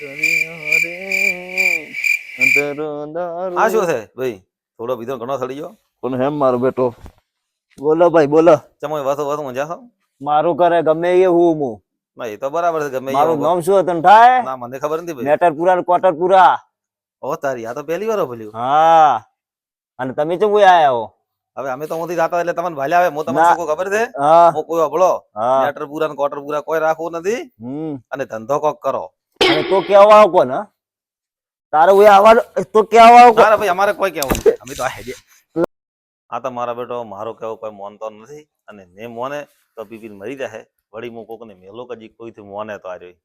આ શું છે ભાઈ? થોડો બીજો ઘણો થડી ગયો પણ હેમ મારો બેટો બોલો ભાઈ બોલો. ચમો વાતો વાતો મજા છો? મારું કરે ગમે એ હું ના એ તો બરાબર છે ગમે મારું નામ શું હતું થાય? ના મને ખબર નથી ભાઈ. મેટરપુરા ને કોટરપુરા. ઓ તારી આ તો પહેલી વાર બોલ્યું. હા અને તમે ચમ કોઈ આયા હો? હવે અમે તો મોથી જાતા એટલે તમને ભાલ્યા આવે. હું તમને શું ખબર છે? હા હું કોઈ અબળો હા મેટરપુરા ને કોટરપુરા કોઈ રાખવું નથી અને ધંધો કોક કરો. અને તો કેવા આવો કોણ? તારે ઓય આવા તો કેવા આવો ના ભાઈ અમારે કોઈ કેવું નથી. અમે તો આ હેડે. આ તો મારા બેટો મારો કેવો કોઈ મોનતો નથી અને ને મોને તો પીપી મરી જાય. વળી હું કોક ને મેલો કજી કોઈથી મોને તો આ રહ્યો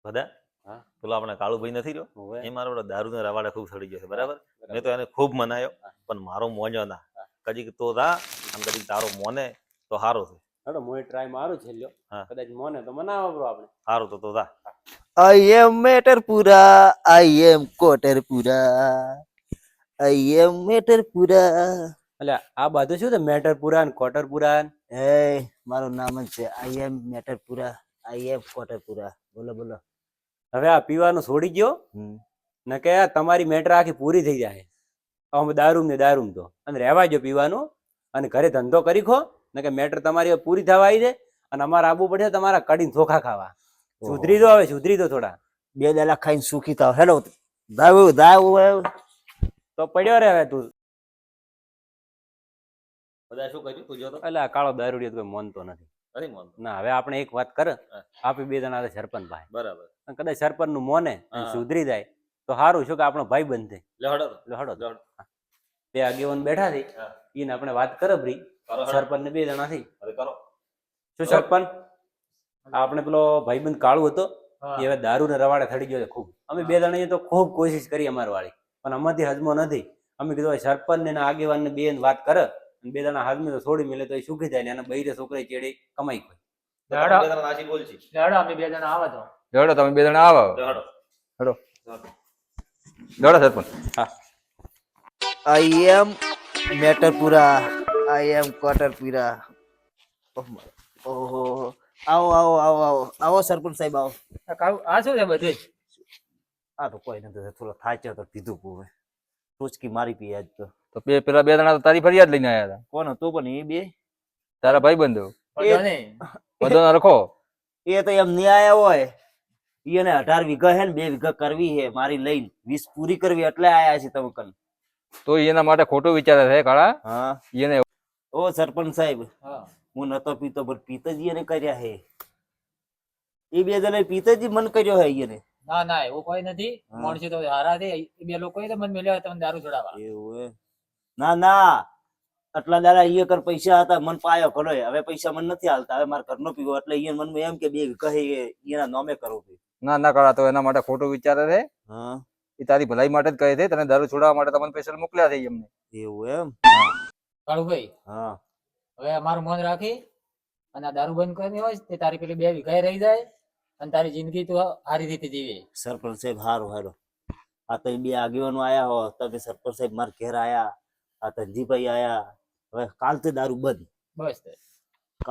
બધા. હા પેલો આપણે કાળુભાઈ નથી રહ્યો એ મારો બેટો દારૂ ને રવાડે ખૂબ સડી ગયો છે બરાબર. મેં તો એને ખૂબ મનાયો પણ મારો મોજો ના કજીક તો રા અને કજીક તારો મોને તો સારું છે. હેડો મોય ટ્રાય મારું છે લ્યો. કદાચ મોને તો મનાવો બ્રો આપણે. સારું તો રા. I am Meterpura, I am Kotarpura, I am Meterpura. એટલે આ બધું શું છે મેટરપુરા ને કોટરપુરા? એ મારું નામ જ છે I am Meterpura, I am Kotarpura. બોલો બોલો. હવે આ પીવાનું છોડી ગયો ને કે તમારી મેટર આખી પૂરી થઈ જાય. અમે દારૂ ને દારૂ તો અને રહેવા જો પીવાનું અને ઘરે ધંધો કરી ખો ને કે મેટર તમારી પૂરી થવા આવી જાય અને અમારે આવવું પડે તમારા કડીને ચોખા ખાવા. સુધરી દો હવે સુધરી દો થોડા. 2 દાડા ખાઈને સુખી થાવ. હેલો દાવ દાવ તો પડ્યો રે હવે તું. બધા શું કર્યું તું જો તો? એટલે આ કાળો દારૂડિયો કોઈ માનતો નથી. નથી મોનતો. ના હવે આપણે એક વાત કરે આપી 2 જણા સરપંચ ભાઈ બરાબર. કદાચ સરપંચ નું મોને સુધરી જાય તો સારું શું કે આપણો ભાઈ બંધ થાય. લેહડો બે આગેવાન બેઠા થઈ એને આપણે વાત કરે ભરી સરપંચ ને 2 જણા થઈ. અરે કરો શું સરપંચ આપણે પેલો ભાઈબંધ કાળું હતો એ હવે દારૂ ને રવાડે થડી ગયો છે ખૂબ. અમે 2 જણા તો ખૂબ કોશિશ કરી અમાર વાળી પણ અમારથી હજમો નથી. અમે કીધું સરપંચ ને આગેવાન ને 2 વાત કરે અને 2 જણા હાજમી તો છોડી મેલે તો એ સુખી જાય ને એના બૈરે છોકરા ચેડે કમાઈ કોઈ. અમે 2 જણા આવા તો જોડો તમે 2 જણા આવો. હેડો જોડો સરપંચ. હા I am Meterpura, I am Kotarpura. ઓહો આવો આવો આવો આવો આવો સરપંચ સાહેબ આવો. આ શું છે બધું? આ તો કોઈ નથી થોડો થાચ્યો તો પીધું પૂવે ટૂચકી મારી પી આજ તો. તો પેલા 2 જણા તો તારી ફરિયાદ લઈને આયા હતા. કોણ હતું પણ એ 2 તારા ભાઈ બંધો નહીં બધો રખો. એ તો એમ નહીં આયા હોય. એને 18 વીઘા હે ને 2 વીઘા કરવી હે મારી લઈને 20 પૂરી કરવી એટલે આયા છે તમે કન. તો એના માટે ખોટું વિચારે છે કાળા. હા એને ઓ સરપંચ સાહેબ હા હું નતો પીતો પણ પિતાજી એને કર્યા હે. એ 2 જણા પિતાજી મન કર્યો હે એને. ના ના એવું કોઈ નથી. માણસો તો હારા છે. એ 2 લોકો તો મને મળ્યા તમને દારૂ છોડાવવા. એવું હે? ના ના આટલા દાડા ઈ કર પૈસા હતા મન પાયો ઘણો. હવે પૈસા મને નથી હાલતા. હવે મારે ઘરનો પીવો એટલે ઈ મનમાં એમ કે 2 વીઘા હે એના નામે કરવું છે. ના ના કાળા તો એના માટે ખોટું વિચારે છે. હા એ તારી ભલાઈ માટે જ કહે છે. તને દારૂ છોડાવવા માટે તમને સ્પેશિયલ મોકલ્યા છે એમને. એવું એમ? કાળુભાઈ હા હવે અમારું મન રાખી અને આ દારૂ બંધ કરવાની હોય તે તારી પેલી 2 વીઘા રહી જાય અને તારી જિંદગી તું સારી રીતે જીવે. સરપંચ સાહેબ હારું હારું. આ તો 2 આગેવાનો આયા હો તમે સરપંચ સાહેબ મારા ઘેર આયા. આ ધનજીભાઈ આયા. હવે કાલથી દારૂ બંધ. બસ